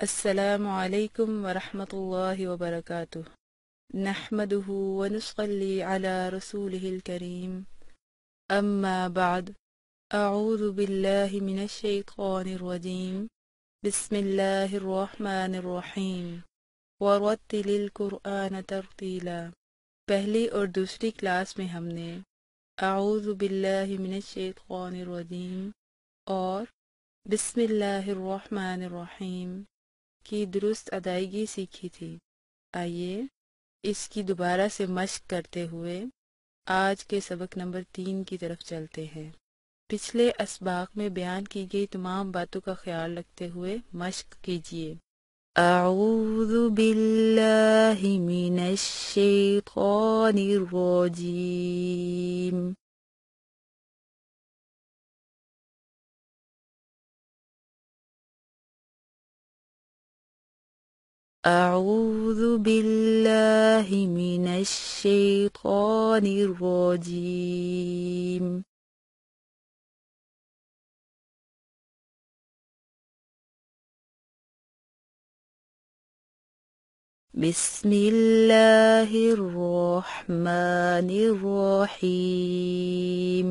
السلام عليكم ورحمة الله وبركاته. نحمده ونصلي على رسوله الكريم. أما بعد، أعوذ بالله من الشيطان الرجيم. بسم الله الرحمن الرحيم. ورتل القرآن ترتیلا. پہلی اور دوسری کلاس میں ہم نے اعوذ باللہ من الشیطان الرجیم اور بسم اللہ الرحمن الرحیم کی درست ادائیگی سیکھی تھی۔ آئیے اس کی دوبارہ سے مشق کرتے ہوئے آج کے سبق نمبر 3 کی طرف چلتے ہیں۔ پچھلے اسباق میں بیان کی گئی تمام باتوں کا خیال رکھتے ہوئے مشق کیجیے۔ اعوذ باللہ من الشیطان الرجیم۔ اعوذ باللہ من الشیطان الرجیم۔ بسم اللہ الرحمن الرحیم۔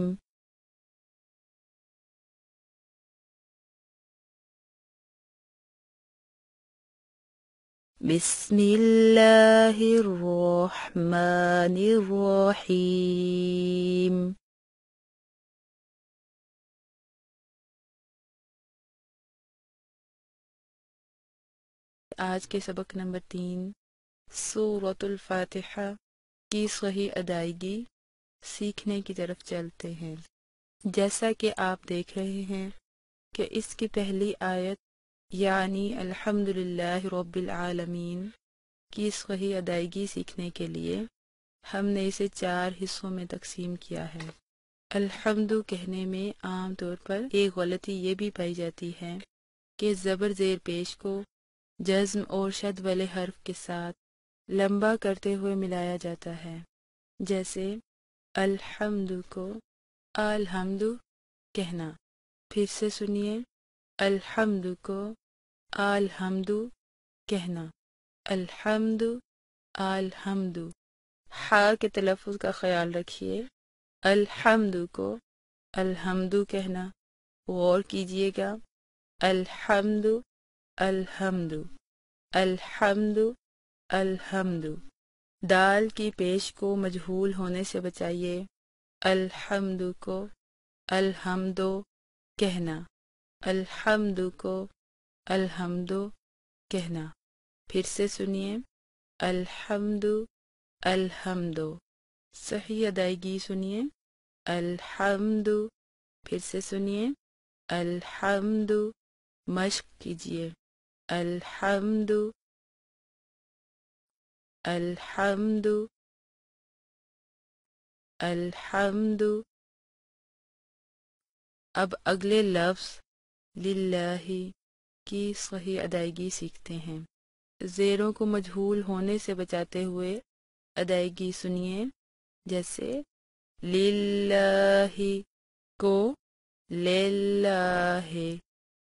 بسم اللہ الرحمن الرحیم۔ آج کے سبق نمبر 3 سورۃ الفاتحہ کی صحیح ادائیگی سیکھنے کی طرف چلتے ہیں۔ جیسا کہ آپ دیکھ رہے ہیں کہ اس کی پہلی آیت یعنی الحمدللہ رب العالمین کی صحیح ادائیگی سیکھنے کے لیے ہم نے اسے 4 حصوں میں تقسیم کیا ہے۔ الحمد کہنے میں عام طور پر ایک غلطی یہ بھی پائی جاتی ہے کہ زبر زیر پیش کو جزم اور شد والے حرف کے ساتھ لمبا کرتے ہوئے ملایا جاتا ہے، جیسے الحمد کو الحمد کہنا۔ پھر سے سنیے، الحمد کو الحمد کہنا، الحمد الحمد۔ ہا کے تلفظ کا خیال رکھیے، الحمد کو الحمد کہنا۔ غور کیجیے گا، الحمد الحمد الحمد الحمد۔ دال کی پیش کو مجہول ہونے سے بچائیے، الحمد کو الحمد کہنا، الحمد کو الحمد کہنا۔ پھر سے سنیے، الحمد الحمد۔ صحیح ادائیگی سنیے، الحمد۔ پھر سے سنیے، الحمد۔ مشق کیجیے، الحمد الحمد الحمد۔ اب اگلے لفظ للہ کی صحیح ادائیگی سیکھتے ہیں۔ زیروں کو مجہول ہونے سے بچاتے ہوئے ادائیگی سنیے، جیسے للہ کو للہ،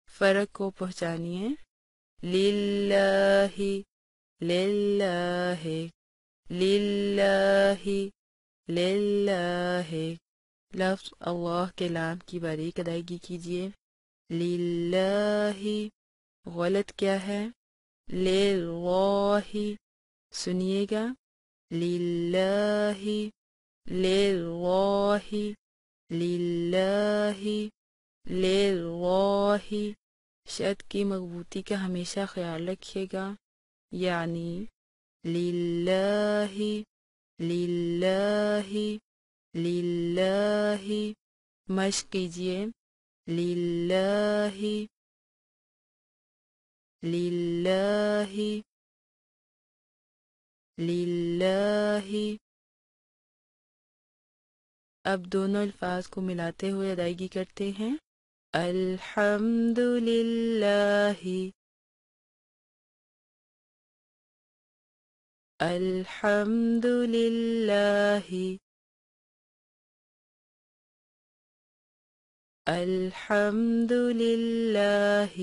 فرق کو پہچانیے، للہ للہ للہ للہ۔ لفظ اللہ کے لام کی باریک ادائیگی کیجیے، للہ۔ غلط کیا ہے؟ للہ۔ سنیے گا، للہ للہ للہ للہ۔ شد کی مضبوطی کا ہمیشہ خیال رکھیے گا، یعنی للہ للہ للہ۔ مشق کیجیے، للہ للہ للہ۔ اب دونوں الفاظ کو ملاتے ہوئے ادائیگی کرتے ہیں، الحمد للہ الحمد للہ الحمد للہ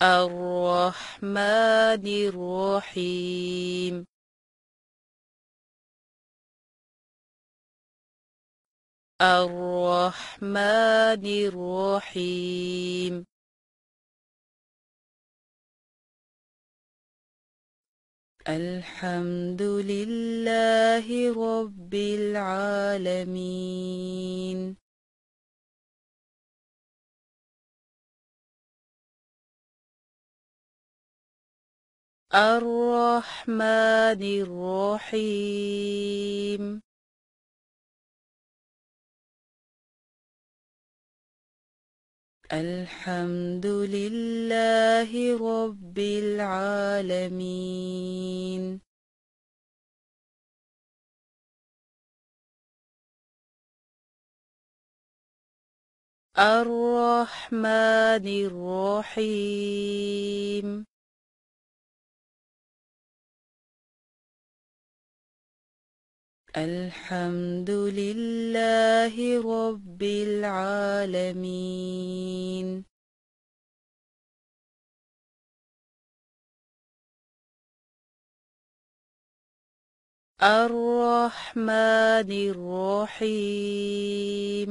الرحمن الرحيم الرحمن الرحيم الحمد لله رب العالمين الرحمن الرحيم الحمد لله رب العالمين الرحمن الرحيم الحمد لله رب العالمين الرحمن الرحيم